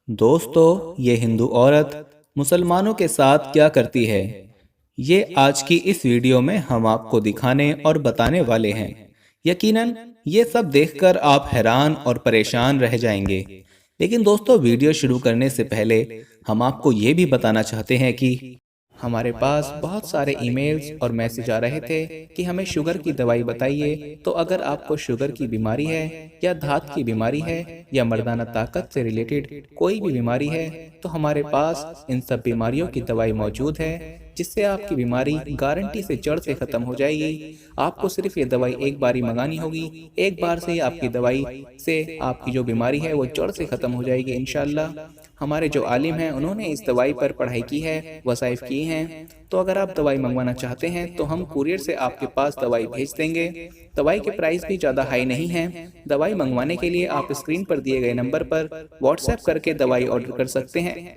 दोस्तों, ये हिंदू औरत मुसलमानों के साथ क्या करती है, ये आज की इस वीडियो में हम आपको दिखाने और बताने वाले हैं। यकीनन ये सब देखकर आप हैरान और परेशान रह जाएंगे। लेकिन दोस्तों, वीडियो शुरू करने से पहले हम आपको ये भी बताना चाहते हैं कि हमारे पास बहुत सारे ईमेल्स और मैसेज आ रहे थे कि हमें शुगर की दवाई बताइए। तो अगर आपको शुगर की बीमारी है या धात की बीमारी है या मर्दाना ताकत से रिलेटेड कोई भी बीमारी है, तो हमारे पास इन सब बीमारियों की दवाई मौजूद है, जिससे आपकी बीमारी गारंटी से जड़ से खत्म हो जाएगी। आपको सिर्फ ये दवाई एक बार ही मंगानी होगी। एक बार से ही आपकी दवाई से आपकी जो बीमारी है वो जड़ से खत्म हो जाएगी इंशाल्लाह। हमारे जो आलिम हैं उन्होंने इस दवाई पर पढ़ाई की है, वसाइफ की हैं। तो अगर आप दवाई मंगवाना चाहते हैं तो हम कुरियर से आपके पास दवाई भेज देंगे। दवाई के प्राइस भी ज़्यादा हाई नहीं है। दवाई मंगवाने के लिए आप स्क्रीन पर दिए गए नंबर पर व्हाट्सएप करके दवाई ऑर्डर कर सकते हैं,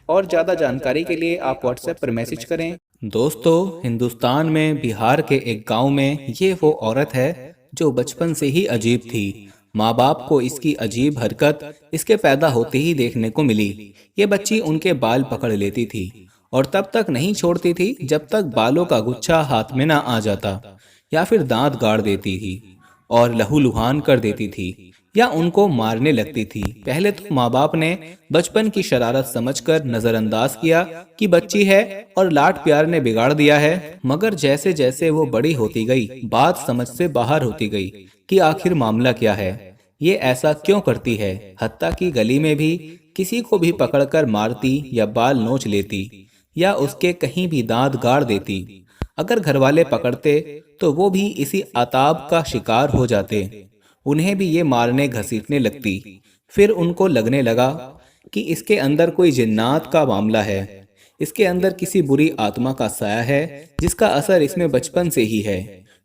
और ज़्यादा जानकारी के लिए आप व्हाट्सएप पर मैसेज करें। दोस्तों, हिंदुस्तान में बिहार के एक गांव में ये वो औरत है जो बचपन से ही अजीब थी। माँ बाप को इसकी अजीब हरकत इसके पैदा होते ही देखने को मिली। ये बच्ची उनके बाल पकड़ लेती थी और तब तक नहीं छोड़ती थी जब तक बालों का गुच्छा हाथ में ना आ जाता, या फिर दांत गाड़ देती थी और लहूलुहान कर देती थी, या उनको मारने लगती थी। पहले तो माँ बाप ने बचपन की शरारत समझकर नजरअंदाज किया कि बच्ची है और लाड प्यार ने बिगाड़ दिया है। मगर जैसे जैसे वो बड़ी होती गई, बात समझ से बाहर होती गई कि आखिर मामला क्या है, ये ऐसा क्यों करती है। हत्ता की गली में भी किसी को भी पकड़कर मारती या बाल नोच लेती या उसके कहीं भी दांत गाड़ देती। अगर घरवाले पकड़ते तो वो भी इसी आताब का शिकार हो जाते। उन्हें भी ये मारने घसीटने लगती। फिर उनको लगने लगा कि इसके अंदर कोई जिन्नात का मामला है, इसके अंदर किसी बुरी आत्मा का साया है जिसका असर इसमें बचपन से ही है।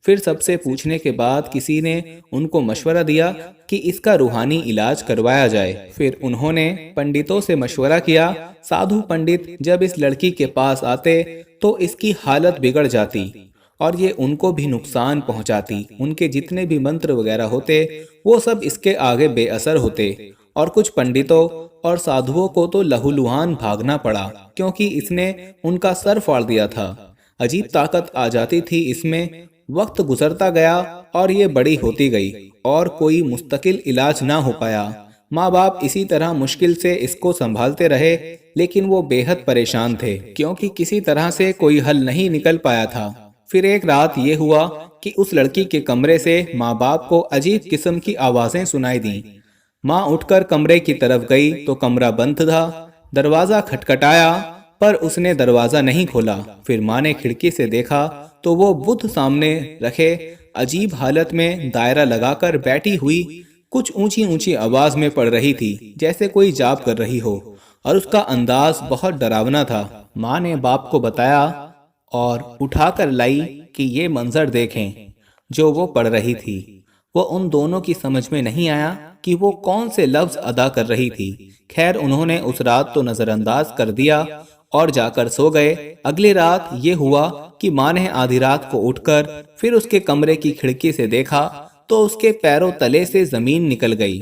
फिर सबसे पूछने के बाद किसी ने उनको मशवरा दिया कि इसका रूहानी इलाज करवाया जाए। फिर उन्होंने पंडितों से मशवरा किया। साधु पंडित जब इस लड़की के पास आते तो इसकी हालत बिगड़ जाती और ये उनको भी नुकसान पहुंचाती। उनके जितने भी मंत्र वगैरह होते वो सब इसके आगे बेअसर होते, और कुछ पंडितों और साधुओं को तो लहूलुहान भागना पड़ा, क्योंकि इसने उनका सर फाड़ दिया था। अजीब ताकत आ जाती थी इसमें। वक्त गुजरता गया और ये बड़ी होती गई और कोई मुस्तकिल इलाज ना हो पाया। माँ बाप इसी तरह मुश्किल से इसको संभालते रहे, लेकिन वो बेहद परेशान थे क्योंकि किसी तरह से कोई हल नहीं निकल पाया था। फिर एक रात ये हुआ कि उस लड़की के कमरे से माँ बाप को अजीब किस्म की आवाजें सुनाई दी। माँ उठकर कमरे की तरफ गई तो कमरा बंद था। दरवाजा खटखटाया पर उसने दरवाजा नहीं खोला। फिर माँ ने खिड़की से देखा तो वो बुद्ध सामने रखे अजीब हालत में दायरा लगाकर बैठी हुई कुछ ऊंची ऊंची आवाज में पढ़ रही थी, जैसे कोई जाप कर रही हो, और उसका अंदाज बहुत डरावना था। माँ ने बाप को बताया और उठाकर लाई कि ये मंजर देखें जो वो पढ़ रही थी। वो उन दोनों की समझ में नहीं आया कि वो कौन से लफ्ज अदा कर रही थी। खैर, उन्होंने उस रात तो नजरअंदाज कर दिया और जाकर सो गए। अगली रात ये हुआ कि माँ ने आधी रात को उठकर फिर उसके कमरे की खिड़की से देखा तो उसके पैरों तले से जमीन निकल गई,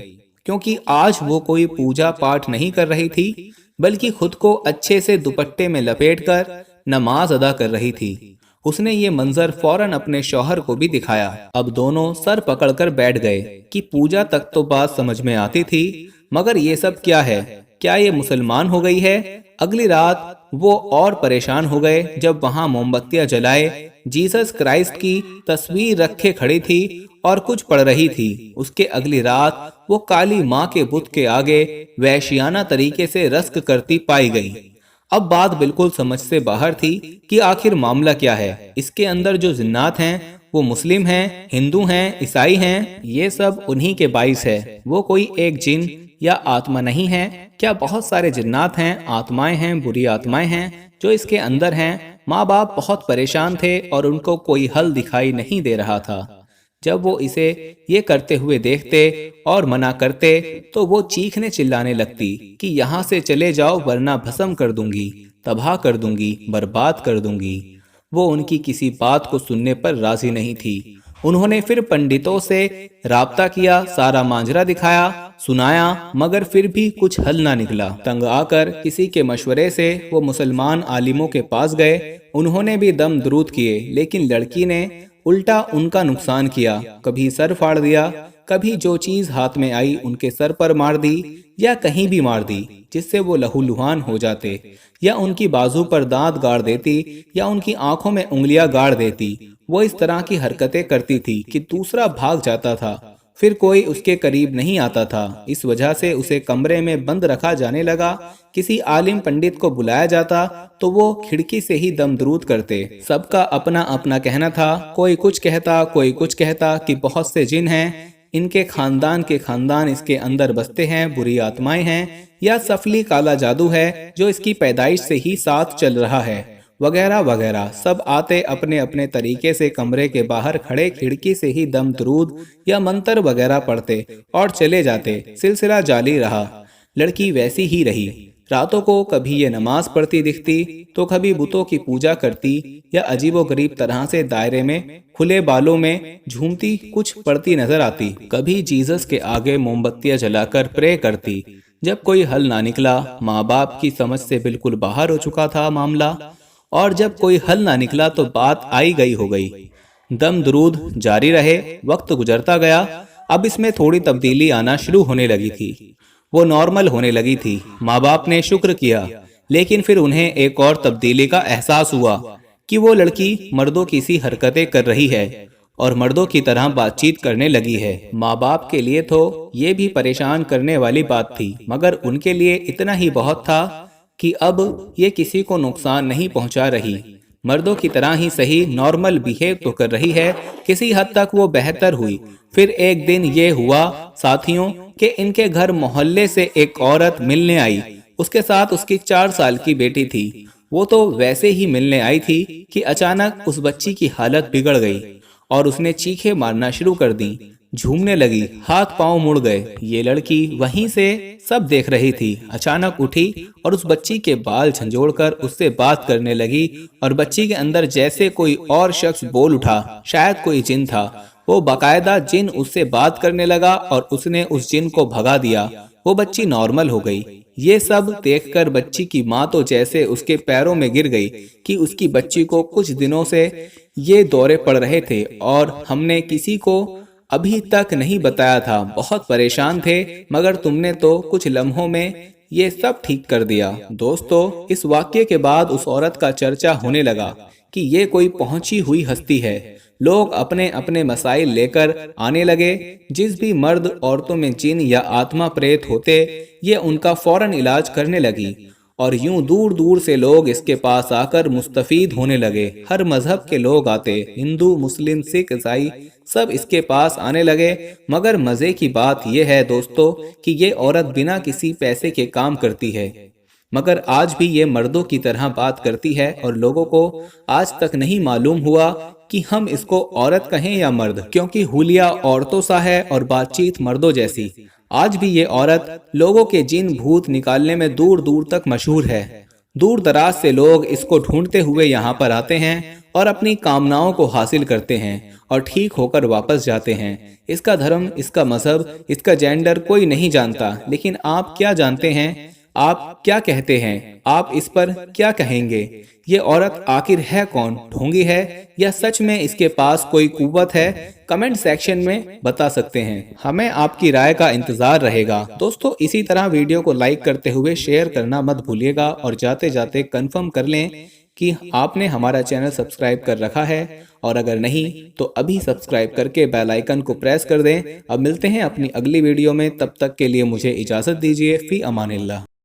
क्योंकि आज वो कोई पूजा पाठ नहीं कर रही थी, बल्कि खुद को अच्छे से दुपट्टे में लपेटकर नमाज अदा कर रही थी। उसने ये मंजर फौरन अपने शौहर को भी दिखाया। अब दोनों सर पकड़कर बैठ गए कि पूजा तक तो बात समझ में आती थी, मगर ये सब क्या है? क्या ये मुसलमान हो गई है? अगली रात वो और परेशान हो गए जब वहां मोमबत्तियां जलाए जीसस क्राइस्ट की तस्वीर रखे खड़ी थी और कुछ पढ़ रही थी। उसके अगली रात वो काली माँ के बुत के आगे वैश्याना तरीके से रस्क करती पाई गई। अब बात बिल्कुल समझ से बाहर थी कि आखिर मामला क्या है। इसके अंदर जो जिन्नात हैं वो मुस्लिम हैं, हिंदू हैं, ईसाई हैं, ये सब उन्हीं के बाइस है। वो कोई एक जिन या आत्मा नहीं है। क्या बहुत सारे जिन्नात हैं, आत्माएं हैं, बुरी आत्माएं हैं जो इसके अंदर हैं। माँ बाप बहुत परेशान थे और उनको कोई हल दिखाई नहीं दे रहा था। जब वो इसे ये करते हुए देखते और मना करते तो वो चीखने चिल्लाने लगती कि यहाँ से चले जाओ वरना भस्म कर दूंगी, तबाह कर दूंगी, बर्बाद कर दूंगी। वो उनकी किसी बात को सुनने पर राजी नहीं थी। उन्होंने फिर पंडितों से राब्ता किया, सारा मांजरा दिखाया सुनाया, मगर फिर भी कुछ हल ना निकला। तंग आकर किसी के मशवरे से वो मुसलमान आलिमों के पास गए। उन्होंने भी दम दुरूद किए, लेकिन लड़की ने उल्टा उनका नुकसान किया। कभी सर फाड़ दिया, कभी जो चीज हाथ में आई उनके सर पर मार दी या कहीं भी मार दी, जिससे वो लहूलुहान हो जाते, या उनकी बाजू पर दांत गाड़ देती, या उनकी आंखों में उंगलियां गाड़ देती। वो इस तरह की हरकतें करती थी कि दूसरा भाग जाता था, फिर कोई उसके करीब नहीं आता था। इस वजह से उसे कमरे में बंद रखा जाने लगा। किसी आलिम पंडित को बुलाया जाता तो वो खिड़की से ही दम दरूद करते। सबका अपना अपना कहना था, कोई कुछ कहता, कोई कुछ कहता कि बहुत से जिन हैं, इनके खानदान के खानदान इसके अंदर बसते हैं, बुरी आत्माएं हैं, या सफली काला जादू है जो इसकी पैदाइश से ही साथ चल रहा है, वगैरह वगैरह। सब आते अपने अपने तरीके से कमरे के बाहर खड़े खिड़की से ही दम दरूद या मंत्र वगैरह पढ़ते और चले जाते। सिलसिला जारी रहा। लड़की वैसी ही रही। रातों को कभी ये नमाज पढ़ती दिखती तो कभी बुतों की पूजा करती, या अजीबोगरीब तरह से दायरे में खुले बालों में झूमती कुछ पढ़ती नजर आती। कभी जीसस के आगे मोमबत्तियां जलाकर प्रे करती। जब कोई हल ना निकला, माँ बाप की समझ से बिल्कुल बाहर हो चुका था मामला, और जब कोई हल ना निकला तो बात आई गई हो गई। दम दरूद जारी रहे। वक्त गुजरता गया। अब इसमें थोड़ी तब्दीली आना शुरू होने लगी थी। वो नॉर्मल होने लगी थी। माँ बाप ने शुक्र किया, लेकिन फिर उन्हें एक और तब्दीली का एहसास हुआ कि वो लड़की मर्दों की सी हरकतें कर रही है और मर्दों की तरह बातचीत करने लगी है। माँ बाप के लिए तो ये भी परेशान करने वाली बात थी, मगर उनके लिए इतना ही बहुत था कि अब ये किसी को नुकसान नहीं पहुंचा रही। मर्दों की तरह ही सही, नॉर्मल बिहेव तो कर रही है। किसी हद तक वो बेहतर हुई। फिर एक दिन ये हुआ साथियों कि इनके घर मोहल्ले से एक औरत मिलने आई। उसके साथ उसकी 4 साल की बेटी थी। वो तो वैसे ही मिलने आई थी कि अचानक उस बच्ची की हालत बिगड़ गई और उसने चीखें मारना शुरू कर दी, झूमने लगी, हाथ पांव मुड़ गए। ये लड़की वहीं से सब देख रही थी। अचानक उठी और उस बच्ची के बाल झंझोड़कर उससे बात करने लगी, और बच्ची के अंदर जैसे कोई और शख्स बोल उठा, शायद कोई जिन था। वो बाकायदा जिन उससे बात करने लगा और उसने उस जिन को भगा दिया। वो बच्ची नॉर्मल हो गई। ये सब देखकर बच्ची की माँ तो जैसे उसके पैरों में गिर गई कि उसकी बच्ची को कुछ दिनों से ये दौरे पड़ रहे थे और हमने किसी को अभी तक नहीं बताया था। बहुत परेशान थे, मगर तुमने तो कुछ लम्हों में ये सब ठीक कर दिया। दोस्तों, इस वाक्य के बाद उस औरत का चर्चा होने लगा कि ये कोई पहुंची हुई हस्ती है। लोग अपने अपने मसाइल लेकर आने लगे। जिस भी मर्द औरतों में जिन या आत्मा प्रेत होते, ये उनका फौरन इलाज करने लगी, और यूं दूर दूर से लोग इसके पास आकर मुस्तफीद होने लगे। हर मजहब के लोग आते, हिंदू, मुस्लिम, सिख, ईसाई, सब इसके पास आने लगे। मगर मजे की बात यह है दोस्तों कि ये औरत बिना किसी पैसे के काम करती है, मगर आज भी ये मर्दों की तरह बात करती है, और लोगों को आज तक नहीं मालूम हुआ कि हम इसको औरत कहें या मर्द, क्योंकि हुलिया औरतों सा है और बातचीत मर्दों जैसी। आज भी ये औरत लोगों के जिन भूत निकालने में दूर दूर तक मशहूर है। दूर दराज से लोग इसको ढूंढते हुए यहाँ पर आते हैं और अपनी कामनाओं को हासिल करते हैं और ठीक होकर वापस जाते हैं। इसका धर्म, इसका मजहब, इसका जेंडर कोई नहीं जानता। लेकिन आप क्या जानते हैं? आप क्या कहते हैं? आप इस पर क्या कहेंगे? ये औरत आखिर है कौन? ढोंगी है या सच में इसके पास कोई कुव्वत है? कमेंट सेक्शन में बता सकते हैं। हमें आपकी राय का इंतजार रहेगा। दोस्तों, इसी तरह वीडियो को लाइक करते हुए शेयर करना मत भूलिएगा, और जाते जाते कंफर्म कर लें कि आपने हमारा चैनल सब्सक्राइब कर रखा है, और अगर नहीं तो अभी सब्सक्राइब करके बेल आइकन को प्रेस कर दें। अब मिलते हैं अपनी अगली वीडियो में। तब तक के लिए मुझे इजाज़त दीजिए। फी अमानिल्लाह।